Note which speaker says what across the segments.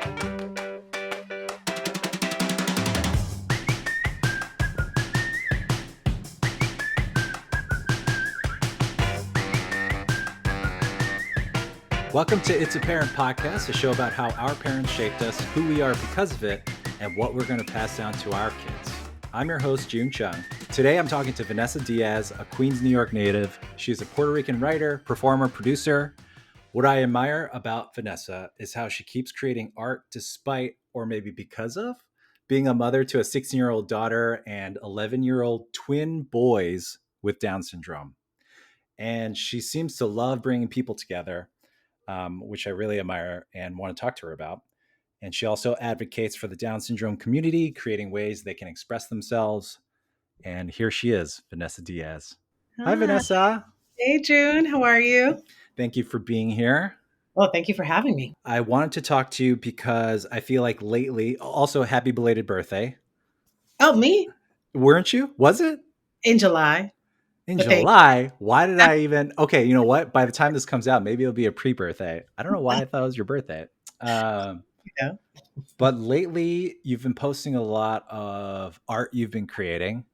Speaker 1: Welcome to It's a Parent Podcast, a show about how our parents shaped us, who we are because of it, and what we're going to pass down to our kids. I'm your host, June Chung. Today I'm talking to Venessa Diaz, a Queens, New York native. She's a Puerto Rican writer, performer, producer. What I admire about Venessa is how she keeps creating art despite, or maybe because of, being a mother to a 16-year-old daughter and 11-year-old twin boys with Down syndrome. And she seems to love bringing people together, which I really admire and want to talk to her about. And she also advocates for the Down syndrome community, creating ways they can express themselves. And here she is, Venessa Diaz. Hi,
Speaker 2: Hi.
Speaker 1: Venessa.
Speaker 2: Hey, June. How are you?
Speaker 1: Thank you for being here.
Speaker 2: Well, thank you for having me.
Speaker 1: I wanted to talk to you because I feel like lately, also happy belated birthday.
Speaker 2: Oh, me?
Speaker 1: Weren't you? Was it?
Speaker 2: In July.
Speaker 1: In
Speaker 2: But thank
Speaker 1: July? Why did I even? Okay, you know what? By the time this comes out, maybe it'll be a pre-birthday. I don't know why I thought it was your birthday.
Speaker 2: you.
Speaker 1: But lately, you've been posting a lot of art you've been creating.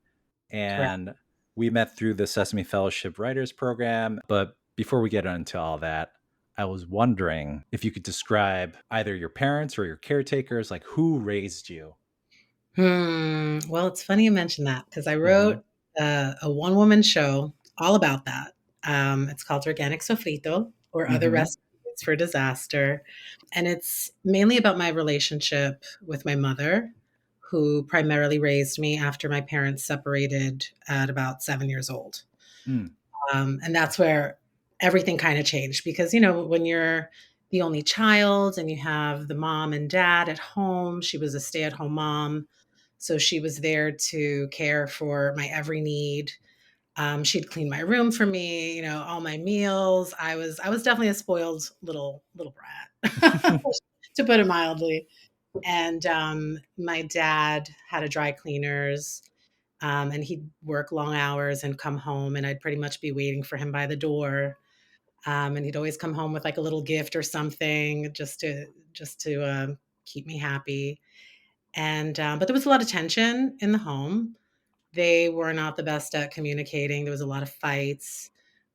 Speaker 2: Correct.
Speaker 1: And we met through the Sesame Fellowship Writers Program. But before we get into all that, I was wondering if you could describe either your parents or your caretakers, like who raised you.
Speaker 2: Well, it's funny you mentioned that because I
Speaker 1: Mm-hmm.
Speaker 2: wrote a one-woman show all about that. It's called Organic Sofrito or Other
Speaker 1: Mm-hmm.
Speaker 2: Recipes for Disaster. And it's mainly about my relationship with my mother, who primarily raised me after my parents separated at about 7 years old.
Speaker 1: Mm.
Speaker 2: And that's where everything kind of changed because, when you're the only child and you have the mom and dad at home, she was a stay at home mom. So she was there to care for my every need. She'd clean my room for me, all my meals. I was definitely a spoiled little brat, to put it mildly. And my dad had a dry cleaners, and he'd work long hours and come home, and I'd pretty much be waiting for him by the door. And he'd always come home with like a little gift or something just to keep me happy. And but there was a lot of tension in the home. They were not the best at communicating. There was a lot of fights.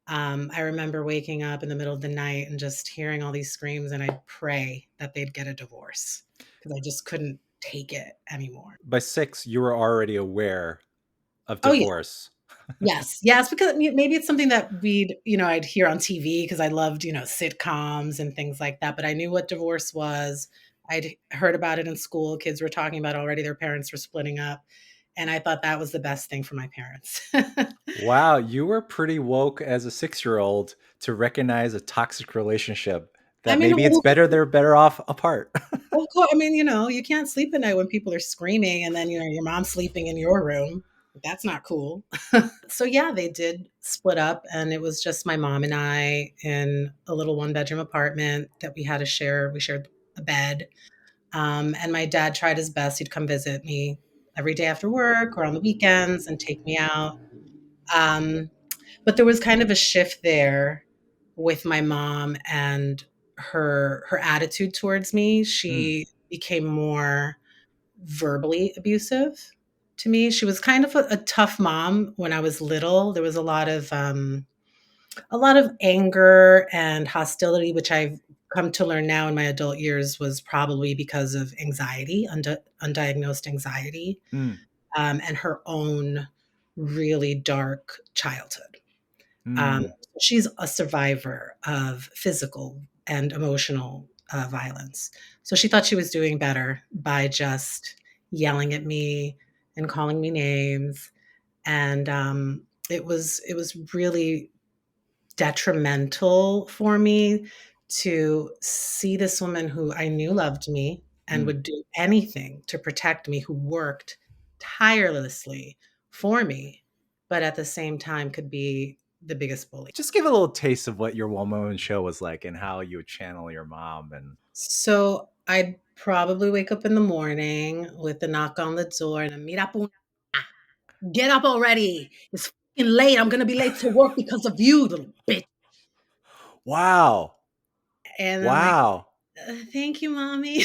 Speaker 2: I remember waking up in the middle of the night and just hearing all these screams, and I'd pray that they'd get a divorce because I just couldn't take it anymore.
Speaker 1: By 6, you were already aware of
Speaker 2: Oh yeah.
Speaker 1: divorce.
Speaker 2: Yes, because maybe it's something that I'd hear on TV because I loved, sitcoms and things like that. But I knew what divorce was. I'd heard about it in school. Kids were talking about already their parents were splitting up. And I thought that was the best thing for my parents.
Speaker 1: Wow, you were pretty woke as a 6-year-old to recognize a toxic relationship
Speaker 2: I
Speaker 1: that
Speaker 2: mean,
Speaker 1: maybe it's better they're better off apart.
Speaker 2: of course, I mean, you can't sleep at night when people are screaming and then, your mom's sleeping in your room. That's not cool. So yeah, they did split up and it was just my mom and I in a little one-bedroom apartment that we had to share. We shared a bed. And my dad tried his best. He'd come visit me every day after work or on the weekends and take me out. Um, but there was kind of a shift there with my mom and her attitude towards me.
Speaker 1: Mm.
Speaker 2: She became more verbally abusive to me. She was kind of a tough mom when I was little. There was a lot of anger and hostility, which I've come to learn now in my adult years was probably because of anxiety, undiagnosed anxiety,
Speaker 1: Mm.
Speaker 2: and her own really dark childhood. Um,
Speaker 1: Mm.
Speaker 2: she's a survivor of physical and emotional violence. So she thought she was doing better by just yelling at me and calling me names. And it was really detrimental for me to see this woman who I knew loved me and
Speaker 1: Mm.
Speaker 2: would do anything to protect me, who worked tirelessly for me, but at the same time could be the biggest bully.
Speaker 1: Just give a little taste of what your one woman show was like and how you would channel your mom. And
Speaker 2: So I'd probably wake up in the morning with a knock on the door and a mira pu- get up already. It's fucking late. I'm gonna be late to work because of you, little bitch.
Speaker 1: wow.
Speaker 2: And I'm like,
Speaker 1: Wow.
Speaker 2: Thank you, mommy.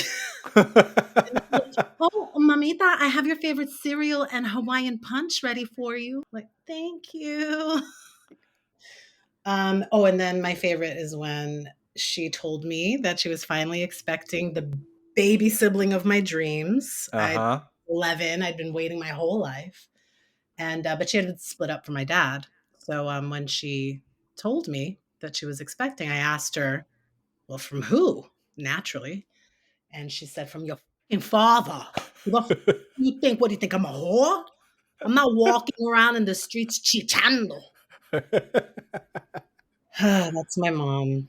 Speaker 2: Oh, mamita, I have your favorite cereal and Hawaiian punch ready for you. Like, thank you. Oh, and then my favorite is when she told me that she was finally expecting the baby sibling of my dreams. I
Speaker 1: Uh-huh.
Speaker 2: 11, I'd been waiting my whole life. And but she had split up from my dad. So when she told me that she was expecting, I asked her, "Well, from who?" Naturally. And she said, "From your fucking father. Who the f you think? What do you think? I'm a whore? I'm not walking around in the streets chichando." That's my mom.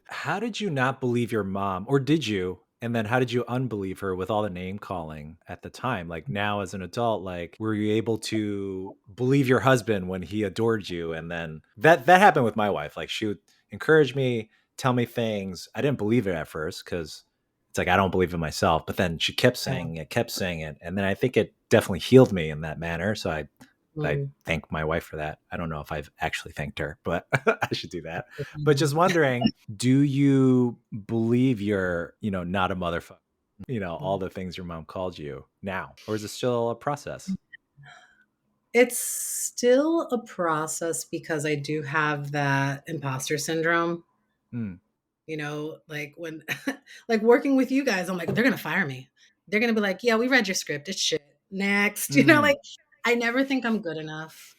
Speaker 1: How did you not believe your mom, or did you? And then how did you unbelieve her with all the name calling at the time? Like now as an adult, like were you able to believe your husband when he adored you? And then that happened with my wife. Like she would encourage me, tell me things. I didn't believe it at first because it's like I don't believe in myself. But then she
Speaker 2: Yeah.
Speaker 1: kept saying it, and then I think it definitely healed me in that manner. So I
Speaker 2: Mm.
Speaker 1: thank my wife for that. I don't know if I've actually thanked her, but I should do that. But just wondering, do you believe you're, not a motherfucker? All the things your mom called you now, or is it still a process?
Speaker 2: It's still a process because I do have that imposter syndrome.
Speaker 1: Mm.
Speaker 2: Like when like working with you guys, I'm like, they're gonna fire me. They're gonna be like, yeah, we read your script. It's shit. Next.
Speaker 1: Hmm.
Speaker 2: Like I never think I'm good enough.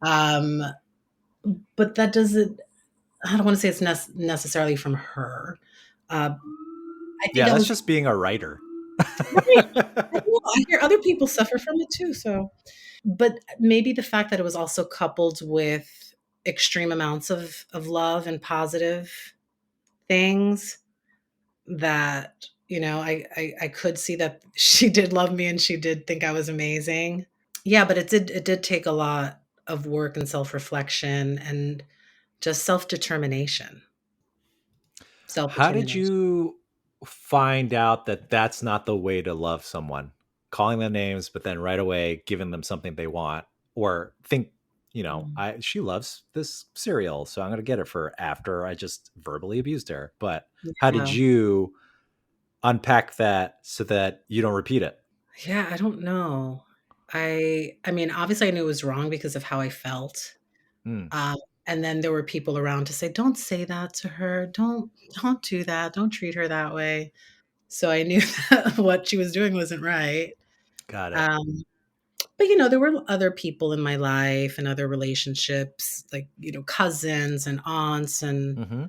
Speaker 2: Um, but that doesn't I don't want to say it's necessarily from her. Uh, I think
Speaker 1: Yeah,
Speaker 2: I
Speaker 1: that's
Speaker 2: was
Speaker 1: just being a writer.
Speaker 2: right. I hear other people suffer from it too. So, but maybe the fact that it was also coupled with extreme amounts of love and positive things that I could see that she did love me and she did think I was amazing. Yeah, but it did take a lot of work and self reflection and just self determination. Self
Speaker 1: How did
Speaker 2: determination.
Speaker 1: you find out that that's not the way to love someone? Calling them names, but then right away giving them something they want, or think, I she loves this cereal, so I'm gonna get it for her after I just verbally abused her. But how did
Speaker 2: Yeah.
Speaker 1: you unpack that so that you don't repeat it?
Speaker 2: Yeah, I don't know. I mean, obviously I knew it was wrong because of how I felt.
Speaker 1: Mm,
Speaker 2: Um, and then there were people around to say, "Don't say that to her. Don't do that. Don't treat her that way." So I knew that what she was doing wasn't right.
Speaker 1: got it.
Speaker 2: Um, but there were other people in my life and other relationships, like, cousins and aunts and
Speaker 1: Hmm.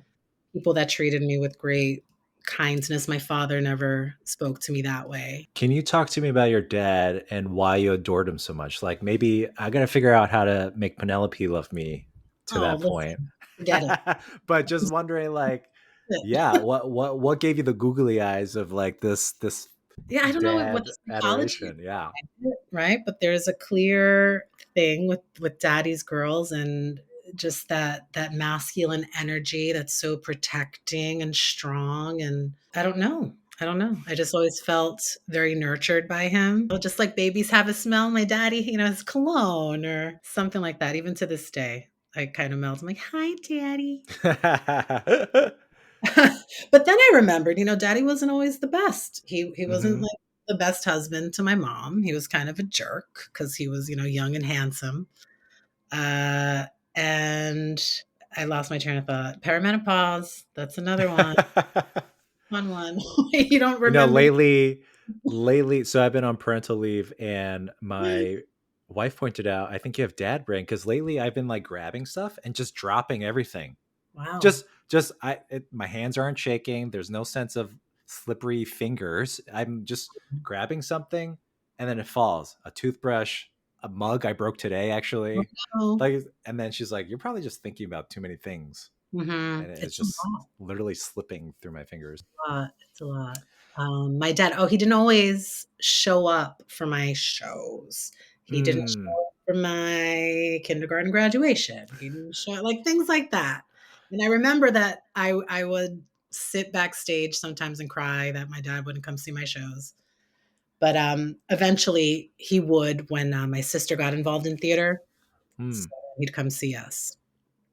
Speaker 2: people that treated me with great kindness. My father never spoke to me that way.
Speaker 1: Can you talk to me about your dad and why you adored him so much? Like maybe I got to figure out how to make Penelope love me to
Speaker 2: Oh,
Speaker 1: that point.
Speaker 2: listen, forget it.
Speaker 1: But just wondering, like, yeah, what gave you the googly eyes of like this
Speaker 2: Yeah, I don't know what
Speaker 1: dad
Speaker 2: the psychology is
Speaker 1: adoration? Yeah,
Speaker 2: behind it, right? But there's a clear thing with daddy's girls and just that masculine energy that's so protecting and strong, and I don't know. I don't know. I just always felt very nurtured by him. Just like babies have a smell, my daddy, his cologne or something like that. Even to this day, I kind of melt. I'm like, "Hi, daddy." But then I remembered, daddy wasn't always the best. He wasn't
Speaker 1: Hmm.
Speaker 2: like the best husband to my mom. He was kind of a jerk because he was, young and handsome. Uh, and I lost my train of thought. Perimenopause. That's another one. Fun one. You don't remember.
Speaker 1: lately, so I've been on parental leave, and my wife pointed out, I think you have dad brain because lately I've been like grabbing stuff and just dropping everything.
Speaker 2: Wow.
Speaker 1: Just my hands aren't shaking. There's no sense of slippery fingers. I'm just grabbing something and then it falls. A toothbrush, a mug I broke today actually.
Speaker 2: Oh,
Speaker 1: Like, and then she's like, "You're probably just thinking about too many things." And it's
Speaker 2: It's a
Speaker 1: just
Speaker 2: lot.
Speaker 1: literally slipping through my fingers.
Speaker 2: It's a lot. My dad, he didn't always show up for my shows. He didn't
Speaker 1: Mm.
Speaker 2: show up for my kindergarten graduation. He didn't show like things like that. And I remember that I would sit backstage sometimes and cry that my dad wouldn't come see my shows. But eventually he would when my sister got involved in theater. So
Speaker 1: Mm.
Speaker 2: he'd come see us.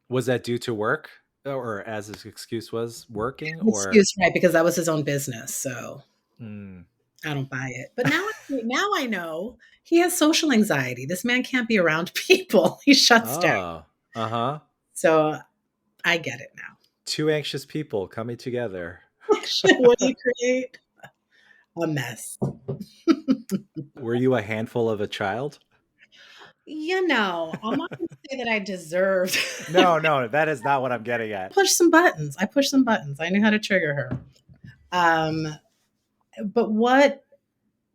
Speaker 1: Was that due to work? or as his excuse was working, or
Speaker 2: Excuse, right, because that was his own business, so
Speaker 1: mm.
Speaker 2: I don't buy it. But now I know he has social anxiety. This man can't be around people. He shuts down.
Speaker 1: Oh, uh-huh.
Speaker 2: So I get it now.
Speaker 1: Two anxious people coming together.
Speaker 2: What do you create? A mess.
Speaker 1: Were you a handful of a child?
Speaker 2: I'm not going to say that I deserved.
Speaker 1: No, no, that is not what I'm getting at.
Speaker 2: Push some buttons. I pushed some buttons. I knew how to trigger her. Um, but what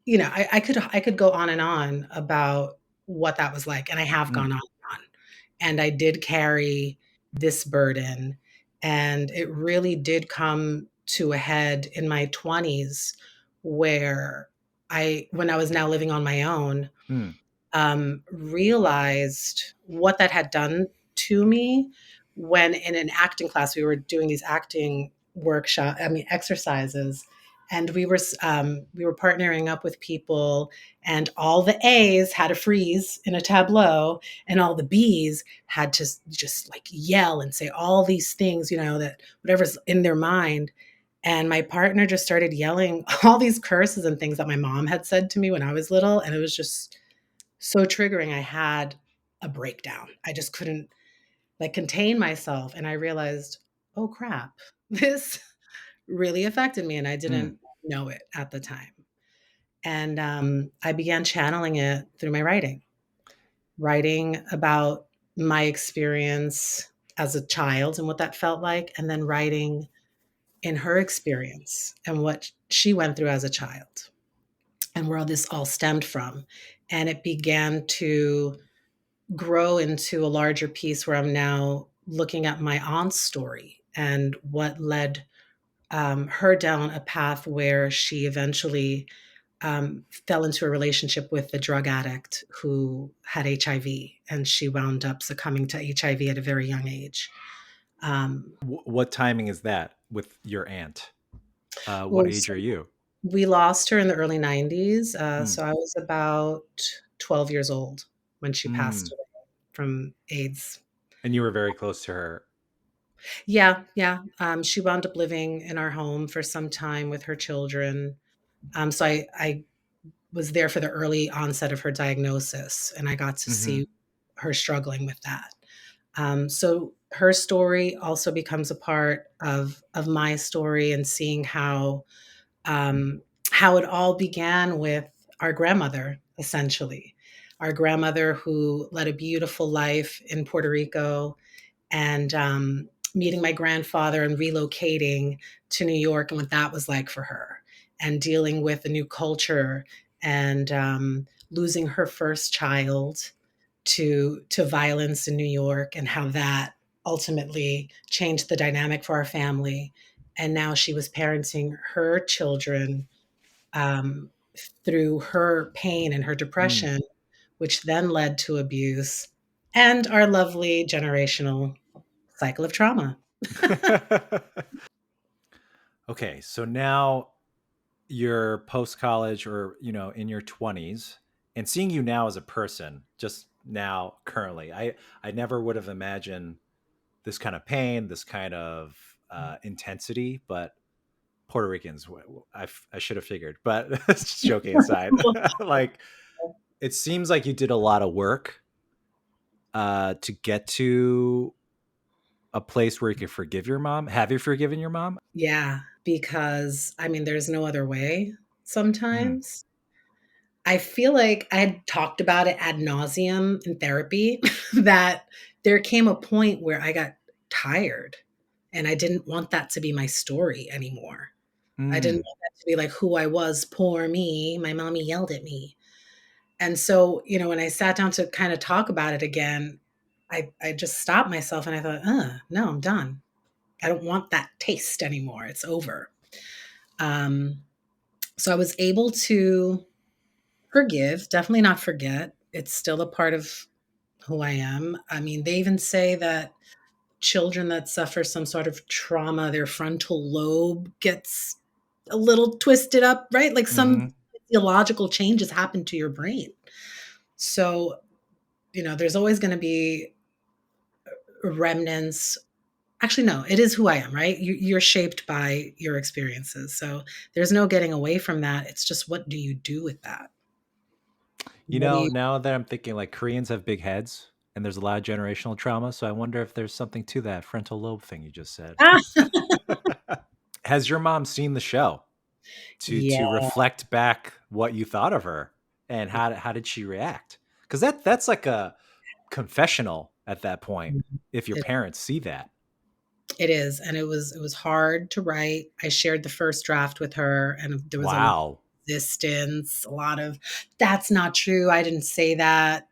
Speaker 2: I could go on and on about what that was like, and I have
Speaker 1: Mm,
Speaker 2: gone on and on. And I did carry this burden, and it really did come to a head in my 20s where when I was now living on my own,
Speaker 1: mm,
Speaker 2: realized what that had done to me when in an acting class we were doing these acting exercises, and we were partnering up with people, and all the A's had to freeze in a tableau, and all the B's had to just like yell and say all these things, that whatever's in their mind. And my partner just started yelling all these curses and things that my mom had said to me when I was little, and it was just so triggering. I had a breakdown. I just couldn't like contain myself. And I realized, oh crap, this really affected me. And I
Speaker 1: mm,
Speaker 2: didn't know it at the time. And I began channeling it through my writing about my experience as a child and what that felt like. And then writing in her experience and what she went through as a child and where this all stemmed from. And it began to grow into a larger piece where I'm now looking at my aunt's story and what led her down a path where she eventually fell into a relationship with a drug addict who had HIV, and she wound up succumbing to HIV at a very young age. Um,
Speaker 1: what timing is that with your aunt? What
Speaker 2: well,
Speaker 1: age
Speaker 2: so
Speaker 1: are you?
Speaker 2: we lost her in the early 90s.
Speaker 1: Mm,
Speaker 2: So I was about 12 years old when she passed
Speaker 1: mm.
Speaker 2: away from AIDS.
Speaker 1: And you were very close to her.
Speaker 2: Yeah, yeah. She wound up living in our home for some time with her children. So I was there for the early onset of her diagnosis, and I got to
Speaker 1: Hmm.
Speaker 2: see her struggling with that. So her story also becomes a part of my story, and seeing um, how it all began with our grandmother, essentially, our grandmother who led a beautiful life in Puerto Rico, and meeting my grandfather and relocating to New York and what that was like for her, and dealing with a new culture, and losing her first child to violence in New York, and how that ultimately changed the dynamic for our family. And now she was parenting her children um, through her pain and her
Speaker 1: Mm.
Speaker 2: depression, which then led to abuse and our lovely generational cycle of trauma.
Speaker 1: Okay, so now you're post college, or in your 20s, and seeing you now as a person, just now currently, I never would have imagined this kind of pain, this kind of intensity. But Puerto Ricans, I should have figured. But joking aside, like, it seems like you did a lot of work to get to a place where you can forgive your mom. Have you forgiven your mom?
Speaker 2: Yeah, because I mean, there's no other way
Speaker 1: Mm,
Speaker 2: sometimes. I feel like I had talked about it ad nauseum in therapy that there came a point where I got tired and I didn't want that to be my story anymore. I didn't
Speaker 1: mm,
Speaker 2: want that to be like who I was, poor me. My mommy yelled at me. And so, when I sat down to kind of talk about it again, I just stopped myself and I thought, no, I'm done. I don't want that taste anymore. It's over. Um, so I was able to forgive, definitely not forget. It's still a part of who I am. I mean, they even say that children that suffer some sort of trauma, their frontal lobe gets a little twisted up, right? Like some
Speaker 1: hmm.
Speaker 2: physiological changes happen to your brain. So, there's always going to be remnants actually, no, it is who I am, right? You're shaped by your experiences. So there's no getting away from that. It's just, what do you do with that?
Speaker 1: You
Speaker 2: What do
Speaker 1: know,
Speaker 2: you,
Speaker 1: now that I'm thinking, like, Koreans have big heads and there's a lot of generational trauma, so I wonder if there's something to that frontal lobe thing you just said.
Speaker 2: ah,
Speaker 1: Has your mom seen the show to
Speaker 2: yeah.
Speaker 1: reflect back what you thought of her, and how did she react? Because that's like a confessional at that point if your
Speaker 2: It,
Speaker 1: parents see that.
Speaker 2: it is. And it was hard to write. I shared the first draft with her, and there was a lot of
Speaker 1: Wow.
Speaker 2: resistance, a lot of, that's not true. I didn't say that.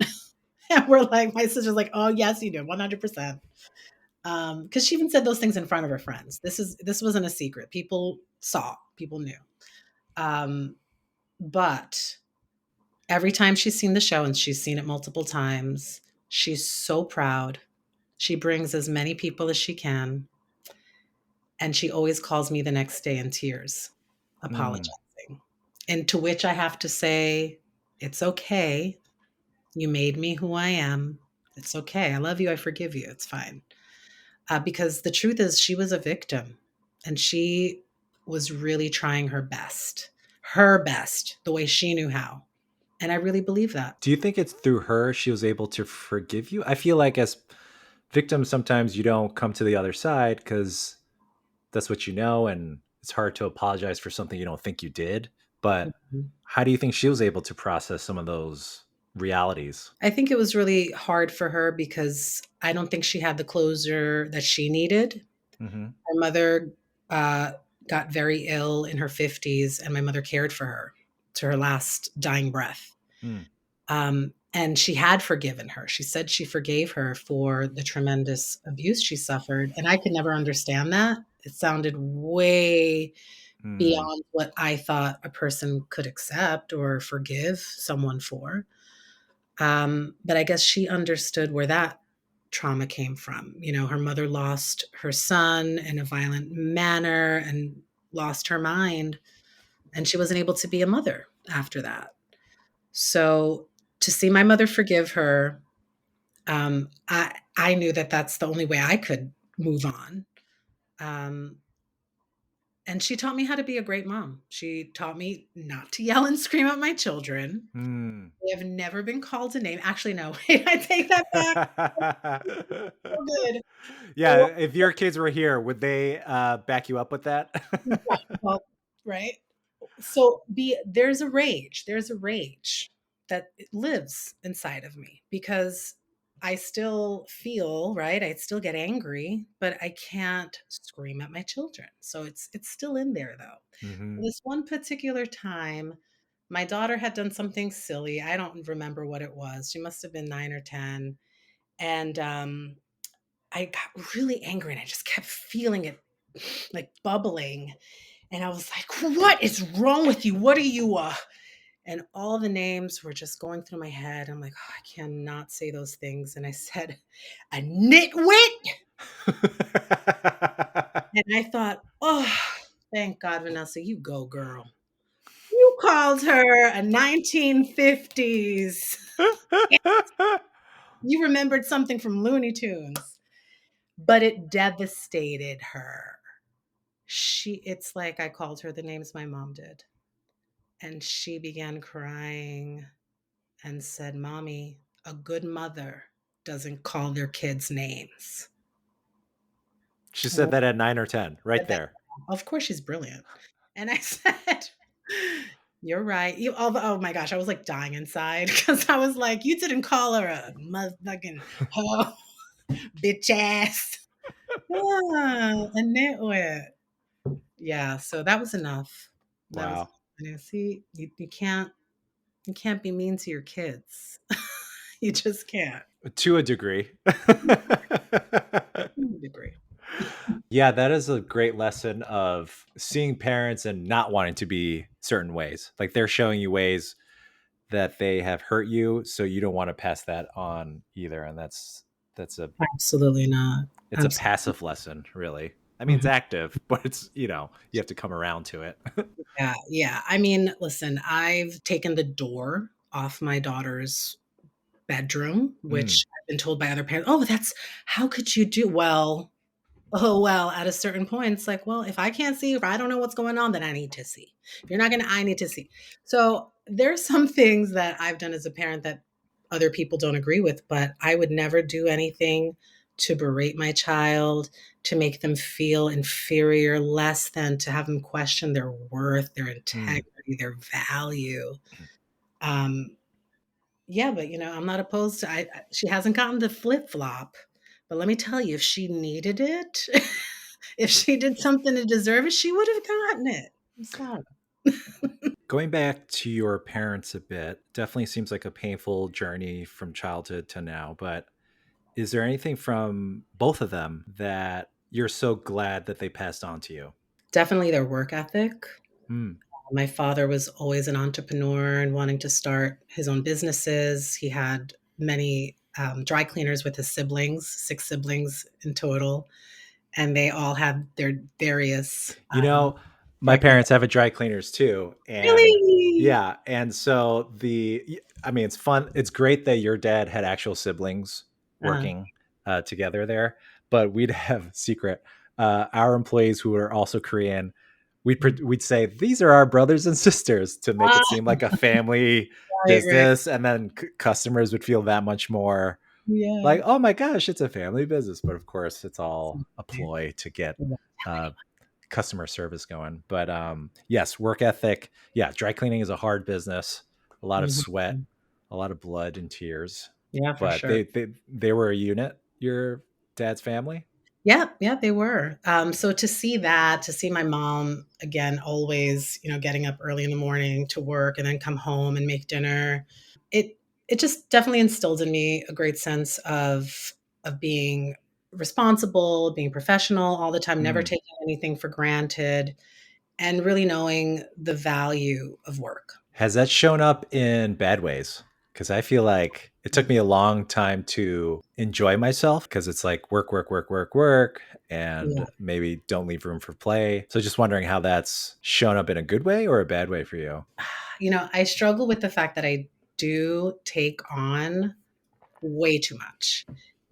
Speaker 2: And we're like, my sister's like, oh, yes, you did, 100%. Because she even said those things in front of her friends. This wasn't a secret. People saw, people knew. Um, but every time she's seen the show, and she's seen it multiple times, she's so proud. She brings as many people as she can, and she always calls me the next day in tears,
Speaker 1: Mm,
Speaker 2: apologizing. And to which I have to say, it's okay. You made me who I am. It's okay. I love you. I forgive you. It's fine. Because the truth is, she was a victim, and she was really trying her best, the way she knew how. And I really believe that.
Speaker 1: do you think it's through her she was able to forgive you? I feel like as victims, sometimes you don't come to the other side because that's what you know, and it's hard to apologize for something you don't think you did. But
Speaker 2: Mhm.
Speaker 1: how do you think she was able to process some of those realities?
Speaker 2: I think it was really hard for her because I don't think she had the closure that she needed.
Speaker 1: Hmm.
Speaker 2: Her mother uh, got very ill in her 50s, and my mother cared for her to her last dying breath.
Speaker 1: Mm,
Speaker 2: And she had forgiven her. She said she forgave her for the tremendous abuse she suffered. And I could never understand that. It sounded way
Speaker 1: mm.
Speaker 2: beyond what I thought a person could accept or forgive someone for. But I guess she understood where that trauma came from. You know, her mother lost her son in a violent manner and lost her mind, and she wasn't able to be a mother after that. So to see my mother forgive her, I knew that that's the only way I could move on. Um, and she taught me how to be a great mom. She taught me not to yell and scream at my children.
Speaker 1: Mm.
Speaker 2: They have never been called a name. Actually, no, wait, I take that back. So good.
Speaker 1: Yeah, if your kids were here, would they back you up with that?
Speaker 2: Right, well, right? So there's a rage that lives inside of me because I still feel, right? I still get angry, but I can't scream at my children. So it's still in there though.
Speaker 1: Hmm.
Speaker 2: This one particular time, my daughter had done something silly. I don't remember what it was. She must have been 9 or 10. And I got really angry, and I just kept feeling it like bubbling. And I was like, what is wrong with you? What are you? And all the names were just going through my head. I'm like, oh, I cannot say those things. And I said, a nitwit. And I thought, oh, thank God, Vanessa, you go, girl. You called her a 1950s. You remembered something from Looney Tunes, but it devastated her. It's like I called her the names my mom did. And she began crying and said, Mommy, a good mother doesn't call their kids names.
Speaker 1: She said
Speaker 2: Well,
Speaker 1: that at 9 or 10, right
Speaker 2: that,
Speaker 1: there.
Speaker 2: of course, she's brilliant. And I said, you're right. Oh my gosh, I was like dying inside because I was like, you didn't call her a motherfucking hoe, bitch ass. Yeah, a nitwit. Yeah, so that was enough. That was
Speaker 1: Wow.
Speaker 2: enough. See, you can't be mean to your kids. You just can't.
Speaker 1: To a degree.
Speaker 2: Degree.
Speaker 1: Yeah, that is a great lesson of seeing parents and not wanting to be certain ways. Like they're showing you ways that they have hurt you, so you don't want to pass that on either. And that's a
Speaker 2: Absolutely not.
Speaker 1: it's a
Speaker 2: Absolutely.
Speaker 1: passive lesson, really. I mean, it's
Speaker 2: Mhm.
Speaker 1: active, but it's, you have to come around to it.
Speaker 2: Yeah, yeah. I mean, listen, I've taken the door off my daughter's bedroom,
Speaker 1: Mm,
Speaker 2: which I've been told by other parents, "Oh, that's how could you do?" Well, Oh, well, at a certain point, it's like, well, if I can't see, if I don't know what's going on, then I need to see. If you're not gonna, I need to see. So there's some things that I've done as a parent that other people don't agree with, but I would never do anything to berate my child, to make them feel inferior, less than, to have them question their worth, their
Speaker 1: Mm.
Speaker 2: integrity, their value. Um, yeah, but I'm not opposed to. She hasn't gotten the flip flop, but let me tell you, if she needed it, if she did something to deserve it, she would have gotten it. I'm sorry.
Speaker 1: Going back to your parents a bit, definitely seems like a painful journey from childhood to now. But is there anything from both of them that you're so glad that they passed on to you?
Speaker 2: Definitely their work ethic.
Speaker 1: Mm.
Speaker 2: My father was always an entrepreneur and wanting to start his own businesses. He had many dry cleaners with his siblings, 6 siblings in total, and they all had their various
Speaker 1: You know, my
Speaker 2: dry cleaners.
Speaker 1: parents have a dry cleaners too, and
Speaker 2: Really?
Speaker 1: yeah, and so I mean, it's fun. It's great that your dad had actual siblings
Speaker 2: Uh,
Speaker 1: working together there, but we'd have secret. Our employees who are also Korean, we'd say these are our brothers and sisters to make
Speaker 2: ah,
Speaker 1: it seem like a family
Speaker 2: right, right.
Speaker 1: business, and then customers would feel that much more
Speaker 2: Yeah.
Speaker 1: like, oh my gosh, it's a family business. But of course, it's all a
Speaker 2: Exactly.
Speaker 1: ploy to get
Speaker 2: Won't tell
Speaker 1: uh, customer service going. But yes, work ethic. Yeah, dry cleaning is a hard business. A lot of
Speaker 2: anyone.
Speaker 1: sweat,
Speaker 2: Mhm.
Speaker 1: a lot of blood and tears.
Speaker 2: Yeah, for
Speaker 1: But
Speaker 2: sure.
Speaker 1: they were a unit. Your dad's family.
Speaker 2: Yeah, yeah, they were. So to see that, to see my mom again, always, getting up early in the morning to work and then come home and make dinner, it it just definitely instilled in me a great sense of being responsible, being professional all the time, never
Speaker 1: Mm.
Speaker 2: taking anything for granted, and really knowing the value of work.
Speaker 1: Has that shown up in bad ways? Because I feel like it took me a long time to enjoy myself because it's like work, work, work, work, work,
Speaker 2: Yeah.
Speaker 1: and maybe don't leave room for play. So just wondering how that's shown up in a good way or a bad way for you.
Speaker 2: I struggle with the fact that I do take on way too much.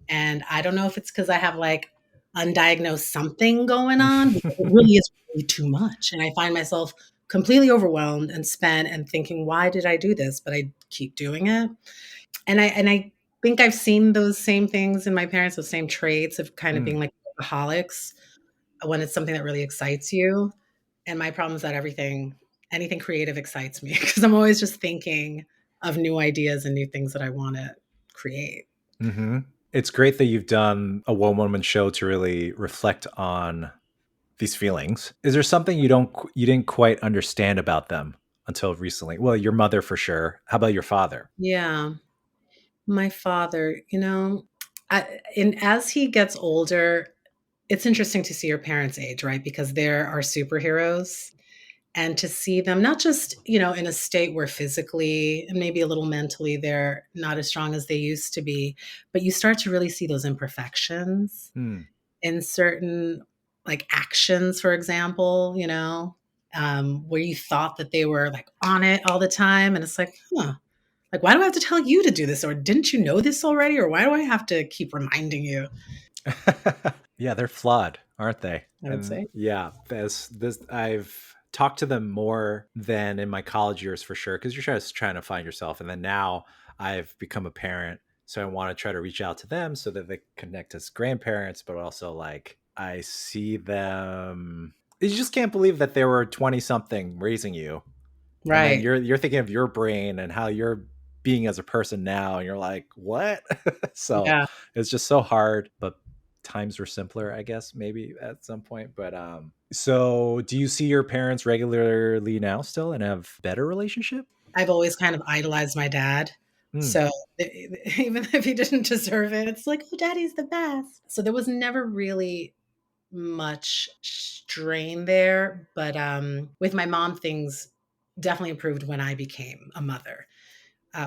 Speaker 2: And I don't know if it's because I have like undiagnosed something going on, because it really is way too much. And I find myself completely overwhelmed and spent and thinking, why did I do this? But I keep doing it. And I think I've seen those same things in my parents, those same traits of kind of being
Speaker 1: Mm.
Speaker 2: like workaholics when it's something that really excites you. And my problem is that anything creative excites me because I'm always just thinking of new ideas and new things that I want to create.
Speaker 1: Hmm. It's great that you've done a one woman show to really reflect on these feelings. Is there something you didn't quite understand about them until recently? Well, your mother for sure. How about your father?
Speaker 2: Yeah. My father, and as he gets older, it's interesting to see your parents age, right? Because there are superheroes, and to see them not just, in a state where physically and maybe a little mentally they're not as strong as they used to be, but you start to really see those imperfections
Speaker 1: Hmm.
Speaker 2: in certain like actions, for example, where you thought that they were like on it all the time. And it's like, huh, like, why do I have to tell you to do this? Or didn't you know this already? Or why do I have to keep reminding you?
Speaker 1: Yeah, they're flawed, aren't they?
Speaker 2: I would
Speaker 1: And
Speaker 2: say.
Speaker 1: yeah, this I've talked to them more than in my college years for sure because you're just trying to find yourself. And then now I've become a parent, so I want to try to reach out to them so that they connect as grandparents, but also like I see them. You just can't believe that they were 20 something raising you, and then
Speaker 2: Right.
Speaker 1: you're thinking of your brain and how you're being as a person now, and you're like, what? So
Speaker 2: Yeah.
Speaker 1: it's just so hard, but times were simpler, I guess, maybe at some point. But so do you see your parents regularly now still and have better relationship?
Speaker 2: I've always kind of idolized my dad.
Speaker 1: Hmm.
Speaker 2: So even if he didn't deserve it, it's like, oh, daddy's the best. So there was never really much strain there. But with my mom, things definitely improved when I became a mother,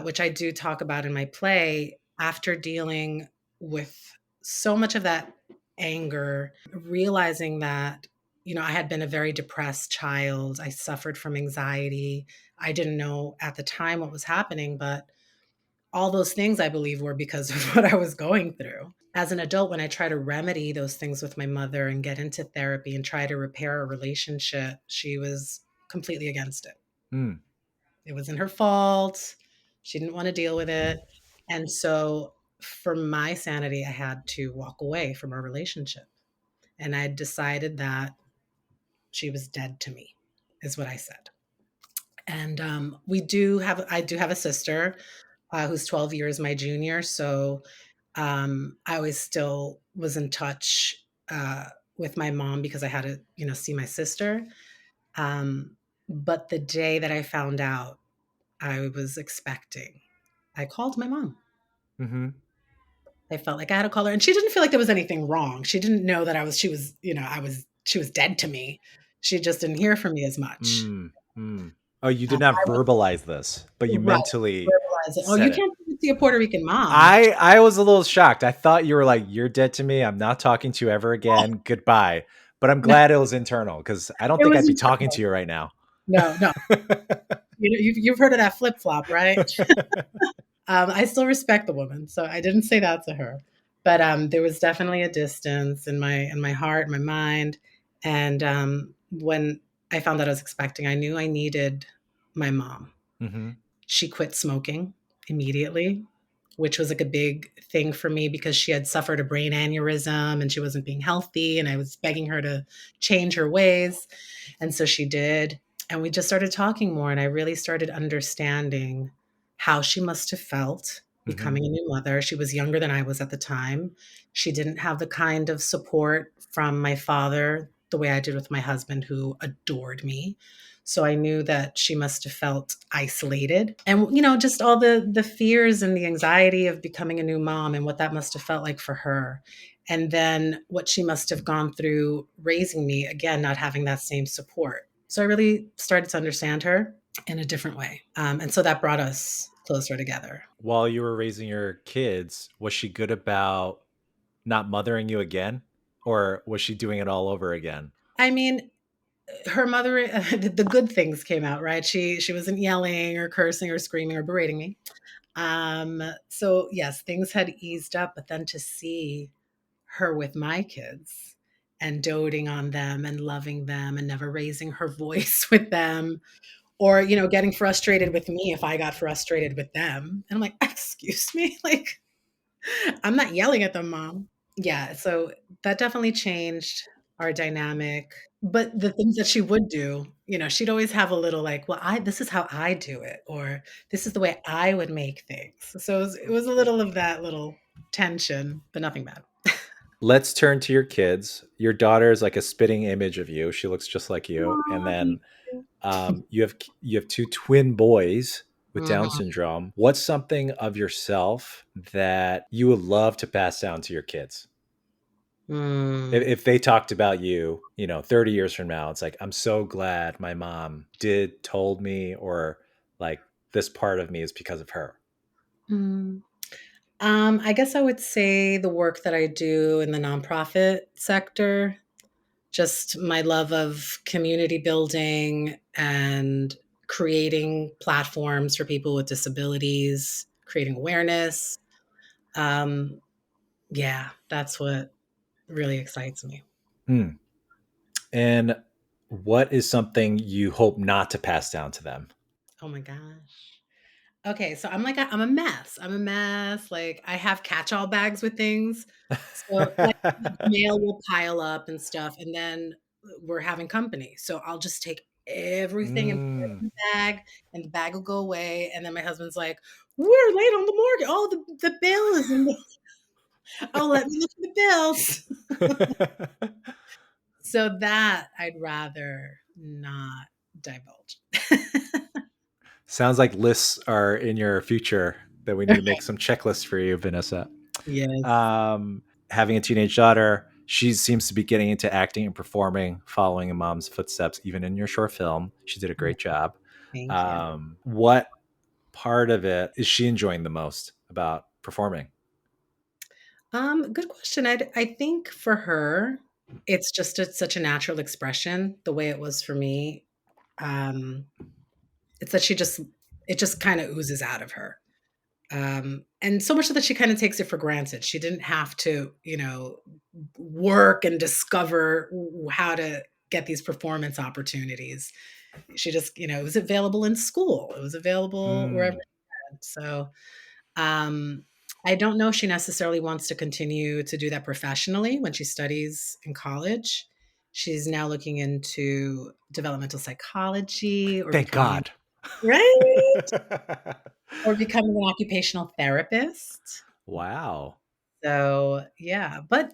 Speaker 2: which I do talk about in my play after dealing with so much of that anger, realizing that, I had been a very depressed child. I suffered from anxiety. I didn't know at the time what was happening, but all those things I believe were because of what I was going through. as an adult, when I try to remedy those things with my mother and get into therapy and try to repair a relationship, she was completely against it.
Speaker 1: Mm.
Speaker 2: It wasn't her fault. She didn't want to deal with it. And so, for my sanity, I had to walk away from our relationship. And I decided that she was dead to me, is what I said. And I do have a sister who's 12 years my junior. So I always still was in touch uh, with my mom because I had to, see my sister. Um, but the day that I found out I was expecting, I called my mom.
Speaker 1: Hmm.
Speaker 2: I felt like I had to call her, and she didn't feel like there was anything wrong. She didn't know that she was dead to me. She just didn't hear from me as much.
Speaker 1: Mm. Mm. Oh, you did not
Speaker 2: I was
Speaker 1: verbalize this, but you
Speaker 2: right,
Speaker 1: mentally
Speaker 2: verbalize it. Oh,
Speaker 1: said
Speaker 2: you
Speaker 1: it.
Speaker 2: can't see a Puerto Rican mom.
Speaker 1: I was a little shocked. I thought you were like, "You're dead to me. I'm not talking to you ever again. Goodbye." But I'm
Speaker 2: No,
Speaker 1: glad it was internal because I don't
Speaker 2: it
Speaker 1: think
Speaker 2: was
Speaker 1: I'd be talking to
Speaker 2: internal.
Speaker 1: you right now.
Speaker 2: No, no. You've heard of that flip flop, right? I still respect the woman, so I didn't say that to her. But there was definitely a distance in my heart, my mind, and when I found out I was expecting, I knew I needed my mom.
Speaker 1: Hmm.
Speaker 2: She quit smoking immediately, which was like a big thing for me because she had suffered a brain aneurysm and she wasn't being healthy, and I was begging her to change her ways, and so she did. And we just started talking more, and I really started understanding how she must have felt
Speaker 1: Hmm.
Speaker 2: becoming a new mother. She was younger than I was at the time. She didn't have the kind of support from my father the way I did with my husband, who adored me. So I knew that she must have felt isolated. And just all the fears and the anxiety of becoming a new mom and what that must have felt like for her. And then what she must have gone through raising me, again, not having that same support. So I really started to understand her in a different way. And so that brought us closer together.
Speaker 1: While you were raising your kids, was she good about not mothering you again, or was she doing it all over again?
Speaker 2: I mean, her mother, the good things came out, right? She wasn't yelling or cursing or screaming or berating me. So yes, things had eased up, but then to see her with my kids and doting on them and loving them and never raising her voice with them, or getting frustrated with me if I got frustrated with them, and I'm like, excuse me, like, I'm not yelling at them, mom. Yeah, so that definitely changed our dynamic. But the things that she would do, she'd always have a little like, well, I this is how I do it, or this is the way I would make things. So it was a little of that little tension, but nothing bad.
Speaker 1: Let's turn to your kids. Your daughter is like a spitting image of you. She looks just like you. And
Speaker 2: Aw,
Speaker 1: then
Speaker 2: thank you.
Speaker 1: you have two twin boys with Down
Speaker 2: Mhm.
Speaker 1: syndrome. What's something of yourself that you would love to pass down to your kids?
Speaker 2: Mm.
Speaker 1: If they talked about you, 30 years from now, it's like, I'm so glad my mom told me, or like this part of me is because of her.
Speaker 2: Mm. I guess I would say the work that I do in the nonprofit sector, just my love of community building and creating platforms for people with disabilities, creating awareness. Um, yeah, that's what really excites me.
Speaker 1: Hmm. And what is something you hope not to pass down to them?
Speaker 2: Oh my gosh. Okay, so I'm a mess. I'm a mess. Like, I have catch-all bags with things. So, like, mail will pile up and stuff, and then we're having company. So I'll just take everything and put it
Speaker 1: Mm.
Speaker 2: in the bag, and the bag will go away. And then my husband's like, "We're late on the mortgage. Oh, the bill is in the oh, let me look at the bills." So that I'd rather not divulge.
Speaker 1: Sounds like lists are in your future that we need to make some checklists for you, Vanessa.
Speaker 2: Yes.
Speaker 1: Um, Having a teenage daughter, she seems to be getting into acting and performing, following in mom's footsteps, even in your short film. She did a great job.
Speaker 2: Thank you.
Speaker 1: What part of it is she enjoying the most about performing?
Speaker 2: Good question. I think for her, it's just such a natural expression, the way it was for me. Um, it's that it just kind of oozes out of her. And so much so that she kind of takes it for granted. She didn't have to, work and discover how to get these performance opportunities. She just, it was available in school. It was available wherever.
Speaker 1: Mm.
Speaker 2: So, um, I don't know if she necessarily wants to continue to do that professionally when she studies in college. She's now looking into developmental psychology or
Speaker 1: Thank
Speaker 2: becoming,
Speaker 1: God.
Speaker 2: right? Or becoming an occupational therapist.
Speaker 1: Wow.
Speaker 2: So, yeah, but,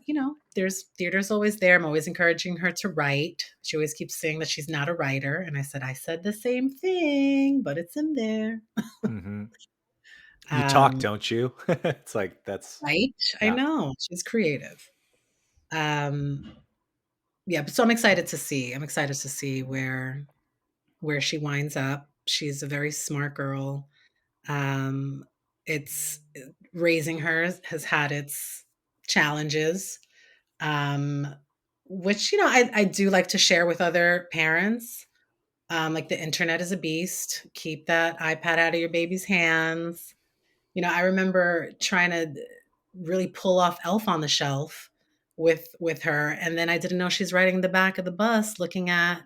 Speaker 2: there's theater's always there. I'm always encouraging her to write. She always keeps saying that she's not a writer, and I said the same thing, but it's in there.
Speaker 1: Hmm. You talk,
Speaker 2: Um,
Speaker 1: don't you? It's like that's
Speaker 2: right? I
Speaker 1: yeah.
Speaker 2: know, she's creative. Um, yeah, but so I'm excited to see where she winds up. She's a very smart girl. Um, it's raising her has had its challenges, um, which I do like to share with other parents. Like the internet is a beast. Keep that iPad out of your baby's hands. I remember trying to really pull off Elf on the Shelf with her, and then I didn't know she's riding the back of the bus, looking at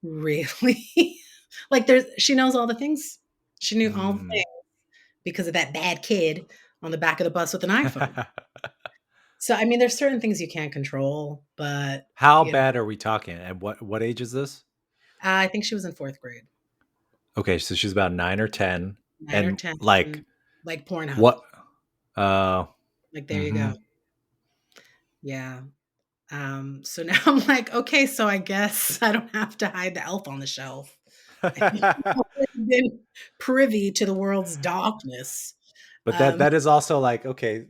Speaker 2: really like there's she knows all the things. She knew all the
Speaker 1: Mm.
Speaker 2: things because of that bad kid on the back of the bus with an iPhone. So, I mean, there's certain things you can't control, but,
Speaker 1: How
Speaker 2: you know,
Speaker 1: bad are we talking? And what age is this?
Speaker 2: I think she was in 4th grade,
Speaker 1: Okay, so she's about 9 or 10,
Speaker 2: 9 or
Speaker 1: and
Speaker 2: 10,
Speaker 1: like
Speaker 2: like Pornhub.
Speaker 1: what? Uh,
Speaker 2: Like, there you
Speaker 1: hmm.
Speaker 2: go. Yeah. So now I'm like, "Okay, so I guess I don't have to hide the elf on the shelf." I've already been privy to the world's darkness.
Speaker 1: But that
Speaker 2: Um,
Speaker 1: that is also like okay,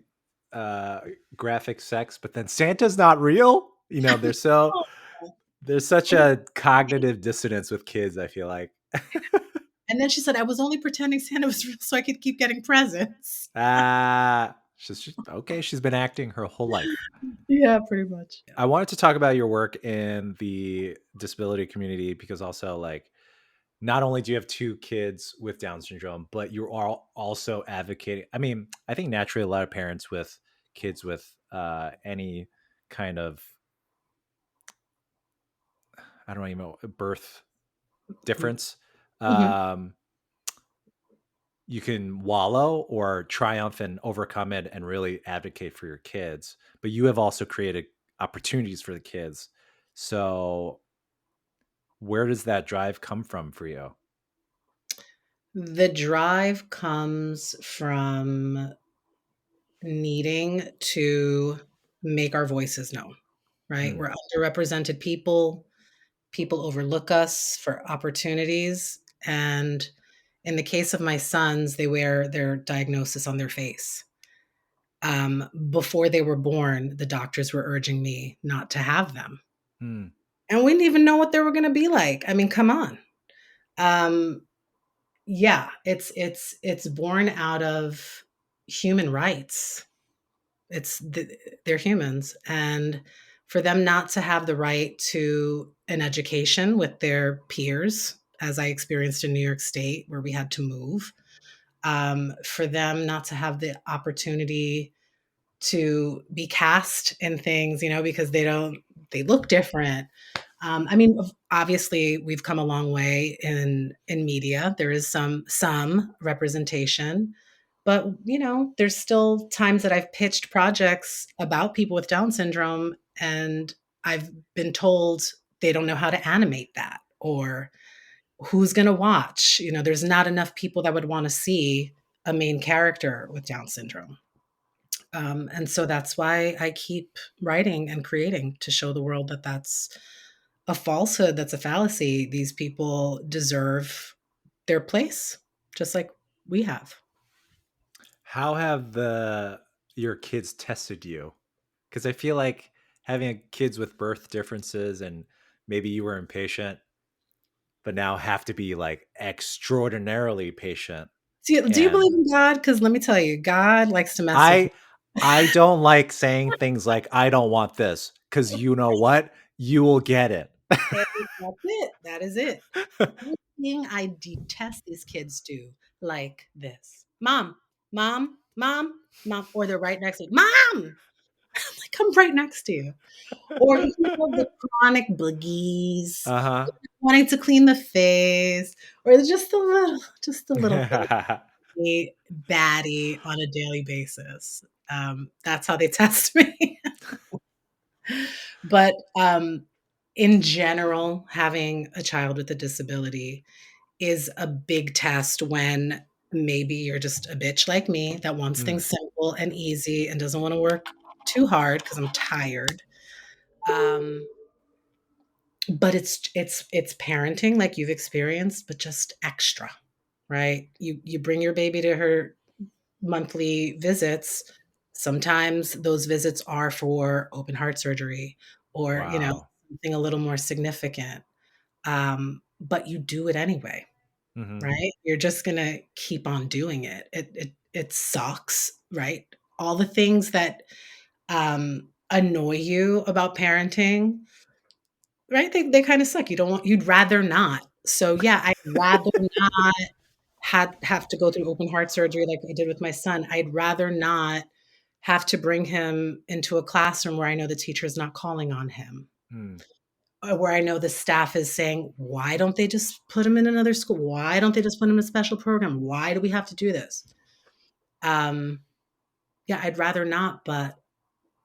Speaker 1: uh, graphic sex, but then Santa's not real. There's such a cognitive dissonance with kids. I feel like
Speaker 2: and then she said, "I was only pretending Santa was real so I could keep getting presents."
Speaker 1: okay. She's been acting her whole life.
Speaker 2: Yeah, pretty much. Yeah.
Speaker 1: I wanted to talk about your work in the disability community because also like not only do you have two kids with Down syndrome, but you are also advocating. I mean, I think naturally a lot of parents with kids with any kind of I don't even know birth
Speaker 2: Mhm.
Speaker 1: difference,
Speaker 2: Mhm.
Speaker 1: um, you can wallow or triumph and overcome it and really advocate for your kids. But you have also created opportunities for the kids. So where does that drive come from for you?
Speaker 2: The drive comes from needing to make our voices known, right?
Speaker 1: Mm,
Speaker 2: We're underrepresented people. People overlook us for opportunities. And in the case of my sons, they wear their diagnosis on their face. Before they were born, the doctors were urging me not to have them.
Speaker 1: mm,
Speaker 2: And we didn't even know what they were going to be like. I mean, come on. Um, yeah, it's born out of human rights. They're humans, and for them not to have the right to an education with their peers, as I experienced in New York State, where we had to move, for them not to have the opportunity to be cast in things, because they look different. I mean, obviously, we've come a long way in media. There is some representation, but there's still times that I've pitched projects about people with Down syndrome, and I've been told they don't know how to animate that, or who's going to watch. There's not enough people that would want to see a main character with Down syndrome. And so that's why I keep writing and creating to show the world that that's a falsehood, that's a fallacy. These people deserve their place, just like we have.
Speaker 1: how have the your kids tested you? Because I feel like having kids with birth differences and maybe you were impatient, but now have to be like extraordinarily patient.
Speaker 2: Do you
Speaker 1: And
Speaker 2: believe in God? Because let me tell you, God likes to mess with me.
Speaker 1: I I don't like saying things like I don't want this because you know what? You will get it.
Speaker 2: And that's it. That is it. One thing I detest these kids do, like this. Mom. Mom, mom, mom, or they're right next to you. Mom, like I'm right next to you. Or the chronic boogies,
Speaker 1: Uh-huh.
Speaker 2: wanting to clean the face, or just a little baddie, baddie on a daily basis. That's how they test me. But in general, having a child with a disability is a big test when maybe you're just a bitch like me that wants
Speaker 1: Mm,
Speaker 2: things simple and easy and doesn't want to work too hard because I'm tired. Um, but it's parenting like you've experienced, but just extra, right? You bring your baby to her monthly visits. Sometimes those visits are for open heart surgery or,
Speaker 1: wow.
Speaker 2: something a little more significant. But you do it anyway,
Speaker 1: Hmm.
Speaker 2: right? You're just gonna keep on doing it. It sucks, right? All the things that annoy you about parenting, right? They kind of suck. You'd rather not. So yeah, I'd rather not have to go through open heart surgery like I did with my son. I'd rather not have to bring him into a classroom where I know the teacher is not calling on him,
Speaker 1: Mm.
Speaker 2: or where I know the staff is saying, "Why don't they just put him in another school? Why don't they just put him in a special program? Why do we have to do this?" Um, yeah, I'd rather not, but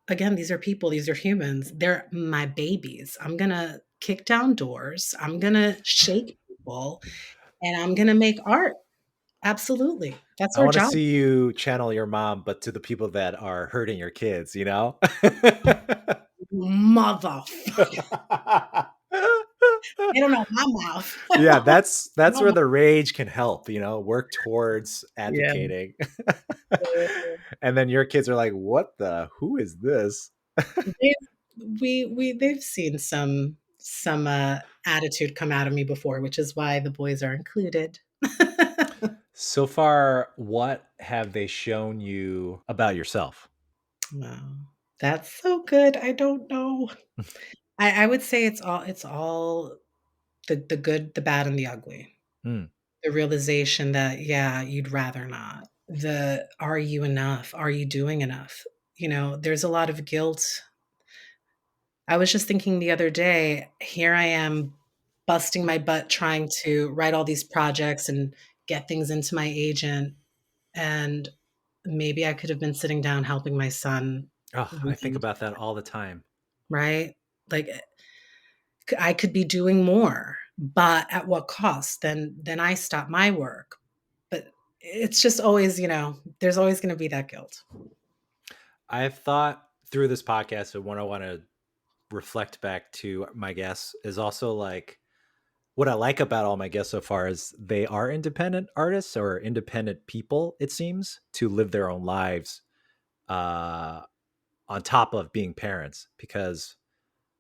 Speaker 2: again, these are people, these are humans. They're my babies. I'm gonna kick down doors. I'm gonna shake people, and I'm gonna make art. Absolutely. That's
Speaker 1: I
Speaker 2: our
Speaker 1: want to
Speaker 2: job.
Speaker 1: see you channel your mom, but to the people that are hurting your kids, you know?
Speaker 2: Mother, they don't know my mouth.
Speaker 1: Yeah, that's
Speaker 2: No,
Speaker 1: where the rage can help, you know, work towards
Speaker 2: yeah.
Speaker 1: advocating. And then your kids are like, "What the? Who is this?"
Speaker 2: They've seen some attitude come out of me before, which is why the boys are included.
Speaker 1: So far, what have they shown you about yourself?
Speaker 2: Wow, that's so good. I don't know. I would say it's all the good, the bad, and the ugly.
Speaker 1: Mm.
Speaker 2: The realization that, yeah, you'd rather not. Are you enough? Are you doing enough? There's a lot of guilt. I was just thinking the other day, here I am busting my butt trying to write all these projects and get things into my agent. And maybe I could have been sitting down helping my son
Speaker 1: Oh, I think
Speaker 2: read,
Speaker 1: about that all the time.
Speaker 2: right? Like I could be doing more, but at what cost? Then I stop my work. But it's just always, there's always going to be that guilt.
Speaker 1: I've thought through this podcast, and what I want to reflect back to my guests is also like what I like about all my guests so far is they are independent artists or independent people, it seems, to live their own lives uh, on top of being parents. Because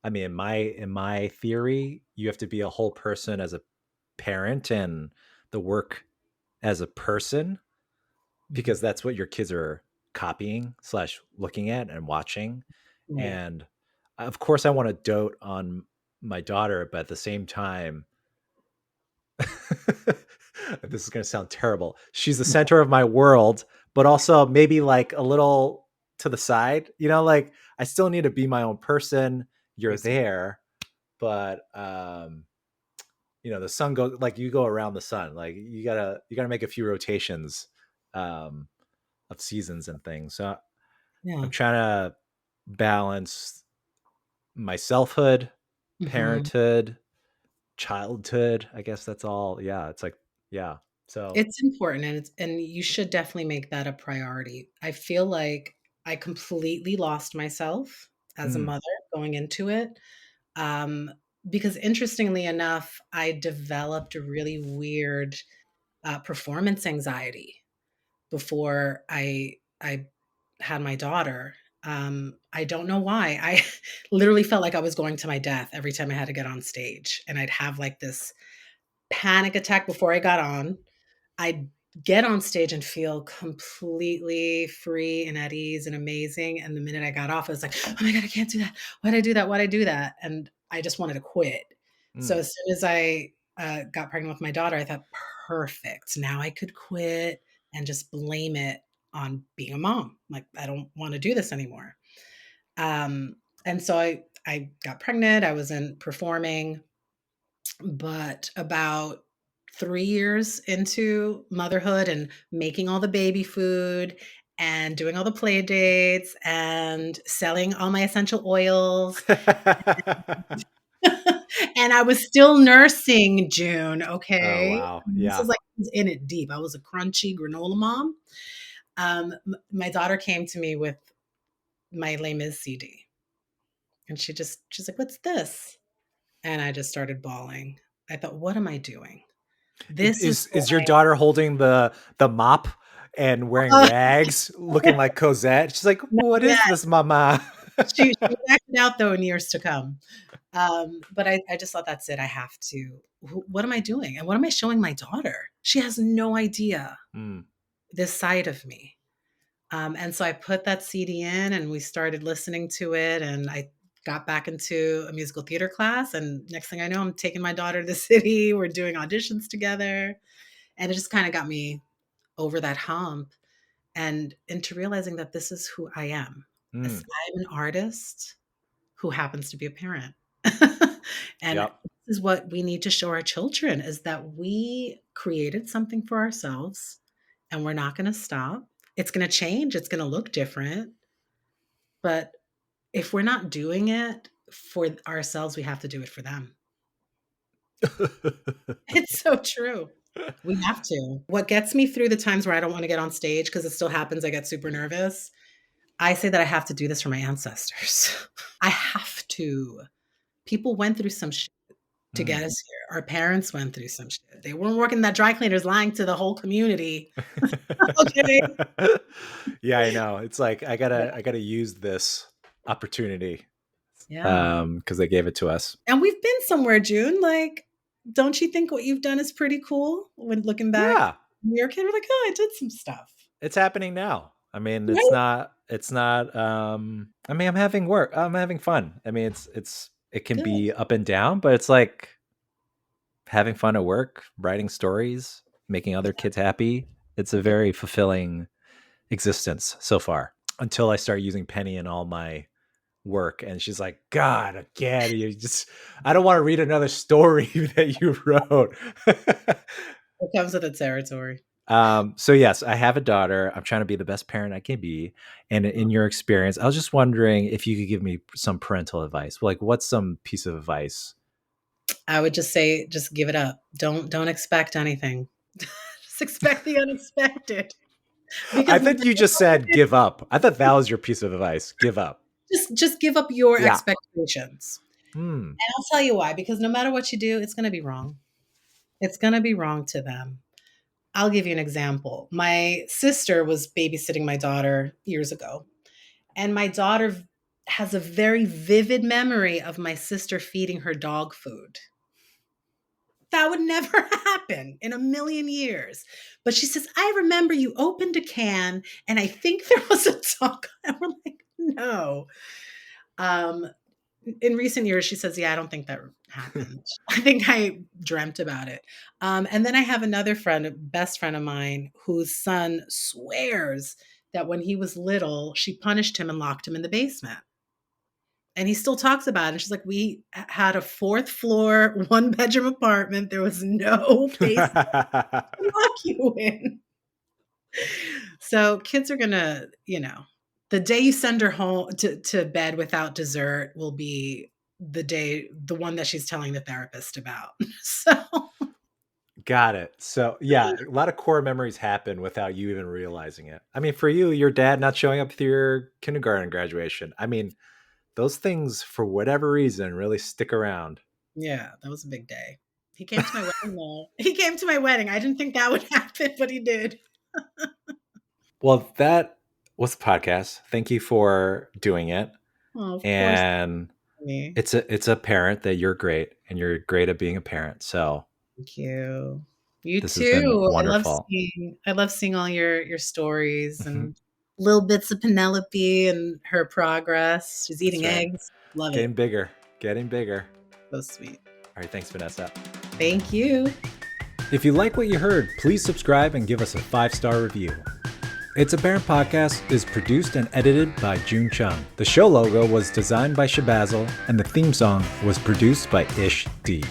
Speaker 1: I mean, in my theory, you have to be a whole person as a parent and the work as a person
Speaker 2: Mhm.
Speaker 1: because that's what your kids are copying slash looking at and watching.
Speaker 2: Right.
Speaker 1: And of course, I want to dote on my daughter, but at the same time, this is going to sound terrible. She's the center of my world, but also maybe like a little to the side, you know, like I still need to be my own person.
Speaker 2: I
Speaker 1: You're
Speaker 2: see.
Speaker 1: there, but the sun goes like you go around the sun. Like you gotta make a few rotations um of seasons and things. So
Speaker 2: Yeah.
Speaker 1: I'm trying to balance my selfhood,
Speaker 2: Mhm.
Speaker 1: parenthood, childhood. I guess that's all. Yeah, it's like yeah. So
Speaker 2: It's important, and you should definitely make that a priority. I feel like I completely lost myself as a
Speaker 1: mm,
Speaker 2: mother going into it, um, because interestingly enough, I developed a really weird, performance anxiety before I had my daughter. I don't know why. I literally felt like I was going to my death every time I had to get on stage, and I'd have, like, this panic attack before I got on. I'd get on stage and feel completely free and at ease and amazing, and the minute I got off, I was like, "Oh my god, I can't do that. Why'd I do that? Why'd I do that?" And I just wanted to quit. So
Speaker 1: mm.
Speaker 2: as soon as I, got pregnant with my daughter, I thought, "Perfect. Now I could quit and just blame it on being a mom. Like, I don't want to do this anymore. And so I got pregnant. I wasn't performing, but about 3 years into motherhood and making all the baby food and doing all the play dates and selling all my essential oils. And I was still nursing, June.
Speaker 1: Oh,
Speaker 2: Okay.
Speaker 1: wow.
Speaker 2: This
Speaker 1: Yeah.
Speaker 2: is like, I was in it deep. I was a crunchy granola mom. My daughter came to me with my Les Mis CD, and she's like, "What's this?" And I just started bawling. I thought, "What am I doing? This is who
Speaker 1: Is your daughter holding the mop and wearing
Speaker 2: I."
Speaker 1: rags, looking like Cosette? She's like,
Speaker 2: Not
Speaker 1: "What is
Speaker 2: yet.
Speaker 1: this, mama?"
Speaker 2: She will act it out though in years to come. But I just thought, that's it. I have to. What am I doing? And what am I showing my daughter? She has no idea
Speaker 1: Mm.
Speaker 2: this side of me. And so I put that CD in and we started listening to it. And I got back into a musical theater class. And next thing I know, I'm taking my daughter to the city. We're doing auditions together. And it just kind of got me over that hump and into realizing that this is who I am.
Speaker 1: Mm.
Speaker 2: I'm an artist who happens to be a parent. And
Speaker 1: Yep.
Speaker 2: this is what we need to show our children, is that we created something for ourselves and we're not going to stop. It's going to change, it's going to look different. But if we're not doing it for ourselves, we have to do it for them. It's so true. We have to. What gets me through the times where I don't want to get on stage, because it still happens, I get super nervous. I say that I have to do this for my ancestors. I have to. People went through some shit to get us here. Our parents went through some shit. They weren't working that dry cleaners, lying to the whole community. Okay.
Speaker 1: Yeah, I know. It's like I
Speaker 2: Yeah.
Speaker 1: gotta use this opportunity
Speaker 2: Yeah.
Speaker 1: because they gave it to us.
Speaker 2: And we've been somewhere, June. Like, don't you think what you've done is pretty cool? When looking back,
Speaker 1: Yeah,
Speaker 2: when you're a kid, we're like, oh, I did some stuff.
Speaker 1: it's happening now. I mean,
Speaker 2: Right?
Speaker 1: it's not I mean, I'm having work. I'm having fun. I mean, it can
Speaker 2: Good.
Speaker 1: be up and down, but it's like having fun at work, writing stories, making other kids happy. It's a
Speaker 2: Yeah.
Speaker 1: very fulfilling existence so far until I start using Penny in all my work. And she's like, God, again, I don't want to read another story that you wrote.
Speaker 2: It comes with the territory.
Speaker 1: So yes, I have a daughter. I'm trying to be the best parent I can be. And in your experience, I was just wondering if you could give me some parental advice. Like, what's some piece of advice?
Speaker 2: I would just say, just give it up. Don't expect anything. Just expect the unexpected.
Speaker 1: I
Speaker 2: Because
Speaker 1: thought you just said give up. I thought that was your piece of advice. Give up.
Speaker 2: just give up your
Speaker 1: Yeah.
Speaker 2: expectations.
Speaker 1: Hmm.
Speaker 2: And I'll tell you why, because no matter what you do, it's gonna be wrong. It's gonna be wrong to them. I'll give you an example. My sister was babysitting my daughter years ago, and my daughter has a very vivid memory of my sister feeding her dog food. That would never happen in a million years. But she says, I remember you opened a can and I think there was a dog. And we're like, no. Um, in recent years, she says, yeah, I don't think that happened. I think I dreamt about it. And then I have another friend, a best friend of mine, whose son swears that when he was little, she punished him and locked him in the basement. And he still talks about it. And she's like, we had a fourth floor, one bedroom apartment. There was no basement to lock you in. So kids are gonna, the day you send her home to bed without dessert will be the one that she's telling the therapist about. So
Speaker 1: Got it. So yeah, a lot of core memories happen without you even realizing it. I mean, for you, your dad not showing up to your kindergarten graduation. I mean, those things, for whatever reason, really stick around.
Speaker 2: yeah, that was a big day. He came to my wedding though. He came to my wedding. I didn't think that would happen, but he did.
Speaker 1: Well, that was the podcast. Thank you for doing it.
Speaker 2: Oh, of course,
Speaker 1: And
Speaker 2: me.
Speaker 1: it's a parent that you're great, and you're great at being a parent. So
Speaker 2: Thank you. You
Speaker 1: this has been
Speaker 2: too.
Speaker 1: wonderful.
Speaker 2: I love seeing all your stories
Speaker 1: Mhm.
Speaker 2: and little bits of Penelope and her progress. She's
Speaker 1: That's
Speaker 2: eating
Speaker 1: right.
Speaker 2: eggs. Love it.
Speaker 1: Getting bigger. Getting bigger.
Speaker 2: So sweet.
Speaker 1: All right. Thanks, Vanessa.
Speaker 2: Thank you.
Speaker 1: If you like what you heard, please subscribe and give us a 5-star review. It's a Parent Podcast is produced and edited by June Chung. The show logo was designed by Shabazzle, and the theme song was produced by Ish D.